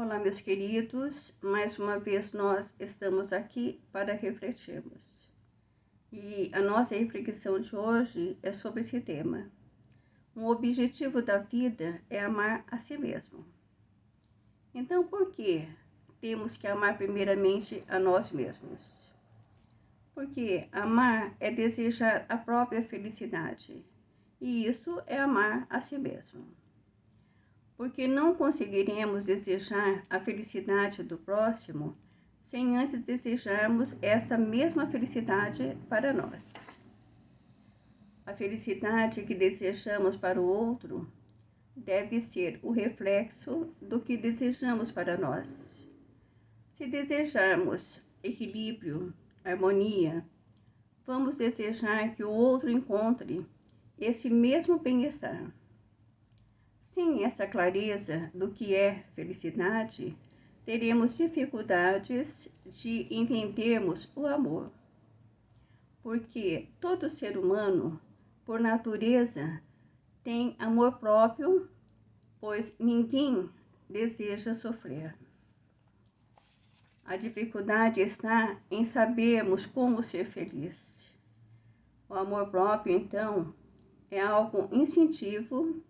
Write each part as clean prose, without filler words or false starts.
Olá, meus queridos, mais uma vez nós estamos aqui para refletirmos. E a nossa reflexão de hoje é sobre esse tema. O objetivo da vida é amar a si mesmo. Então, por que temos que amar primeiramente a nós mesmos? Porque amar é desejar a própria felicidade, e isso é amar a si mesmo. Porque não conseguiremos desejar a felicidade do próximo sem antes desejarmos essa mesma felicidade para nós. A felicidade que desejamos para o outro deve ser o reflexo do que desejamos para nós. Se desejarmos equilíbrio, harmonia, vamos desejar que o outro encontre esse mesmo bem-estar. Sem essa clareza do que é felicidade, teremos dificuldades de entendermos o amor. Porque todo ser humano, por natureza, tem amor próprio, pois ninguém deseja sofrer. A dificuldade está em sabermos como ser feliz. O amor próprio, então, é algo instintivo,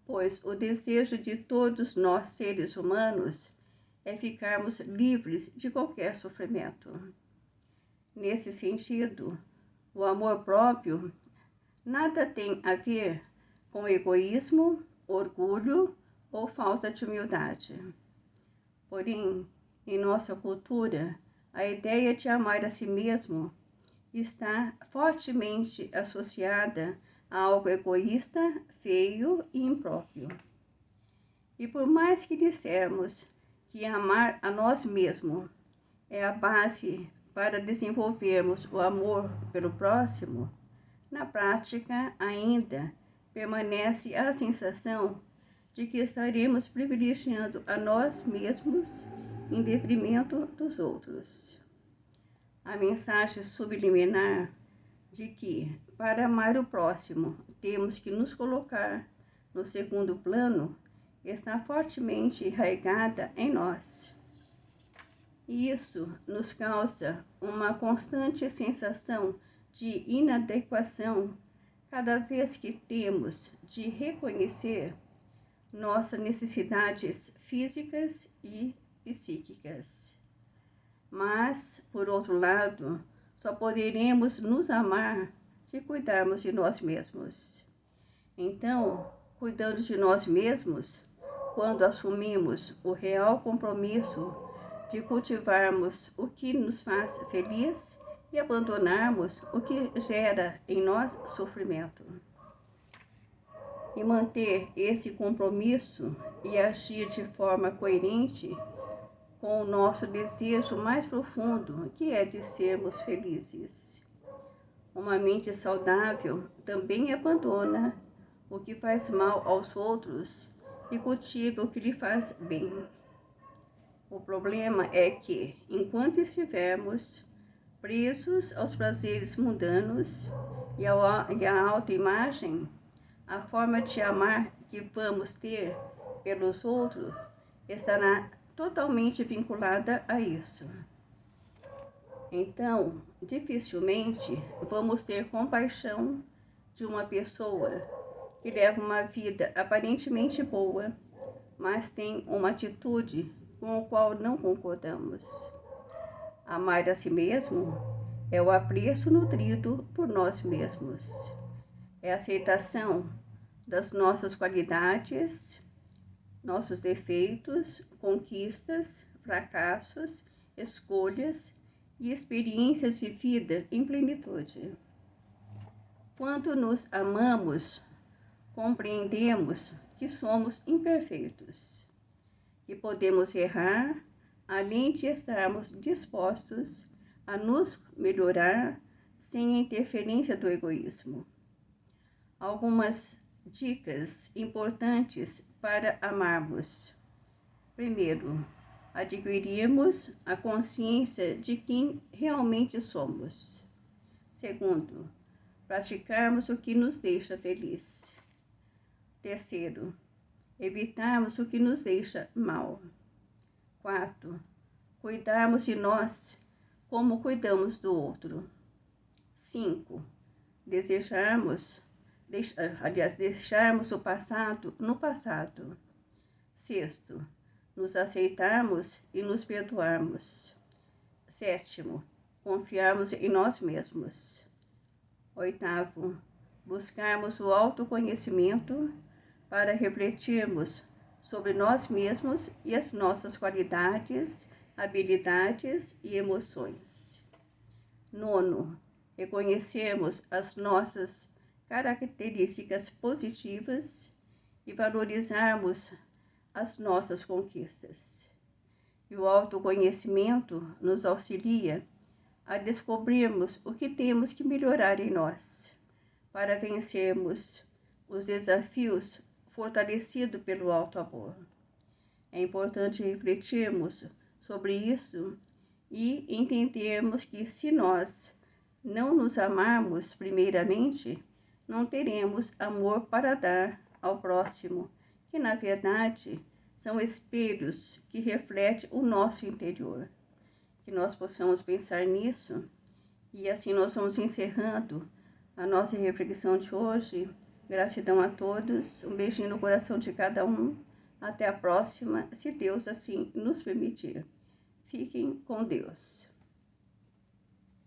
pois o desejo de todos nós seres humanos é ficarmos livres de qualquer sofrimento. Nesse sentido, o amor próprio nada tem a ver com egoísmo, orgulho ou falta de humildade. Porém, em nossa cultura, a ideia de amar a si mesmo está fortemente associada a algo egoísta, feio e impróprio. E por mais que dissermos que amar a nós mesmos é a base para desenvolvermos o amor pelo próximo, na prática ainda permanece a sensação de que estaremos privilegiando a nós mesmos em detrimento dos outros. A mensagem subliminar de que, para amar o próximo, temos que nos colocar no segundo plano, está fortemente enraizada em nós. E isso nos causa uma constante sensação de inadequação cada vez que temos de reconhecer nossas necessidades físicas e psíquicas. Mas, por outro lado, só poderemos nos amar se cuidarmos de nós mesmos. Então, cuidando de nós mesmos, quando assumimos o real compromisso de cultivarmos o que nos faz feliz e abandonarmos o que gera em nós sofrimento. E manter esse compromisso e agir de forma coerente com o nosso desejo mais profundo, que é de sermos felizes. Uma mente saudável também abandona o que faz mal aos outros e cultiva o que lhe faz bem. O problema é que, enquanto estivermos presos aos prazeres mundanos e à autoimagem, a forma de amar que vamos ter pelos outros estará totalmente vinculada a isso. Então, dificilmente vamos ter compaixão de uma pessoa que leva uma vida aparentemente boa, mas tem uma atitude com a qual não concordamos. Amar a si mesmo é o apreço nutrido por nós mesmos. É a aceitação das nossas qualidades, nossos defeitos, conquistas, fracassos, escolhas e experiências de vida em plenitude. Quando nos amamos, compreendemos que somos imperfeitos, que podemos errar, além de estarmos dispostos a nos melhorar sem a interferência do egoísmo. Algumas dicas importantes para amarmos. Primeiro, adquirirmos a consciência de quem realmente somos. Segundo, praticarmos o que nos deixa feliz. Terceiro, evitarmos o que nos deixa mal. 4. Cuidarmos de nós como cuidamos do outro. 5. Deixarmos o passado no passado. 6. Nos aceitarmos e nos perdoarmos. 7. Confiarmos em nós mesmos. 8. Buscarmos o autoconhecimento para refletirmos sobre nós mesmos e as nossas qualidades, habilidades e emoções. 9. Reconhecermos as nossas características positivas e valorizarmos as nossas conquistas. E o autoconhecimento nos auxilia a descobrirmos o que temos que melhorar em nós, para vencermos os desafios fortalecidos pelo auto-amor. É importante refletirmos sobre isso e entendermos que se nós não nos amarmos primeiramente, não teremos amor para dar ao próximo, que na verdade são espelhos que refletem o nosso interior. Que nós possamos pensar nisso e assim nós vamos encerrando a nossa reflexão de hoje. Gratidão a todos, um beijinho no coração de cada um. Até a próxima, se Deus assim nos permitir. Fiquem com Deus.